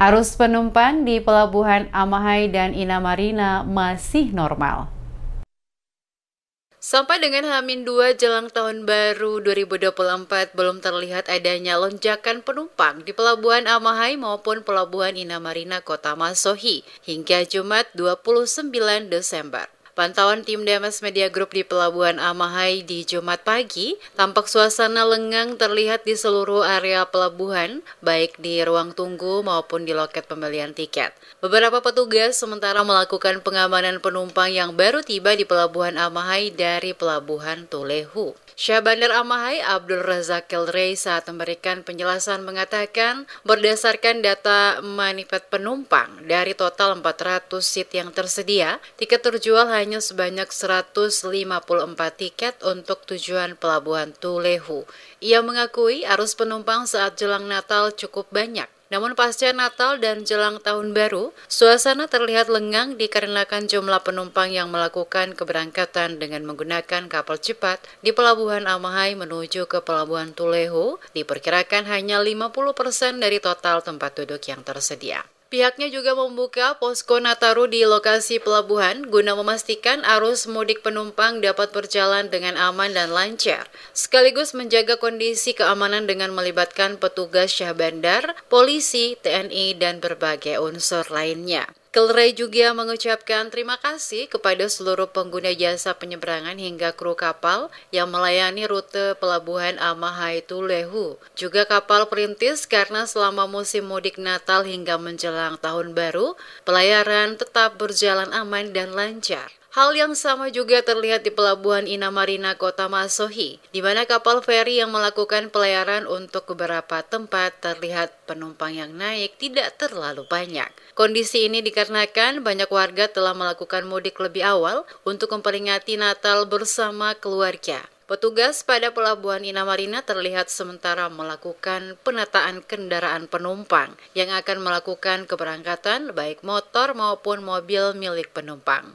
Arus penumpang di Pelabuhan Amahai dan Inamarina masih normal. Sampai dengan H-2 jelang tahun baru 2024 belum terlihat adanya lonjakan penumpang di Pelabuhan Amahai maupun Pelabuhan Inamarina Kota Masohi hingga Jumat 29 Desember. Pantauan tim Demes Media Group di Pelabuhan Amahai di Jumat pagi, tampak suasana lengang terlihat di seluruh area pelabuhan, baik di ruang tunggu maupun di loket pembelian tiket. Beberapa petugas sementara melakukan pengamanan penumpang yang baru tiba di Pelabuhan Amahai dari Pelabuhan Tulehu. Syah Bandar Amahai Abdul Razak Kilrey saat memberikan penjelasan mengatakan berdasarkan data manifest penumpang dari total 400 seat yang tersedia, tiket terjual hanya sebanyak 154 tiket untuk tujuan Pelabuhan Tulehu. Ia mengakui arus penumpang saat jelang Natal cukup banyak. Namun pasca Natal dan jelang Tahun Baru, suasana terlihat lengang dikarenakan jumlah penumpang yang melakukan keberangkatan dengan menggunakan kapal cepat di Pelabuhan Amahai menuju ke Pelabuhan Tulehu diperkirakan hanya 50% dari total tempat duduk yang tersedia. Pihaknya juga membuka posko Nataru di lokasi pelabuhan guna memastikan arus mudik penumpang dapat berjalan dengan aman dan lancar, sekaligus menjaga kondisi keamanan dengan melibatkan petugas Syah Bandar, polisi, TNI, dan berbagai unsur lainnya. Kilrey juga mengucapkan terima kasih kepada seluruh pengguna jasa penyeberangan hingga kru kapal yang melayani rute Pelabuhan Amahai Tulehu. Juga kapal perintis karena selama musim mudik Natal hingga menjelang Tahun Baru, pelayaran tetap berjalan aman dan lancar. Hal yang sama juga terlihat di Pelabuhan Inamarina Kota Masohi, di mana kapal feri yang melakukan pelayaran untuk beberapa tempat terlihat penumpang yang naik tidak terlalu banyak. Kondisi ini dikarenakan banyak warga telah melakukan mudik lebih awal untuk memperingati Natal bersama keluarga. Petugas pada Pelabuhan Inamarina terlihat sementara melakukan penataan kendaraan penumpang yang akan melakukan keberangkatan baik motor maupun mobil milik penumpang.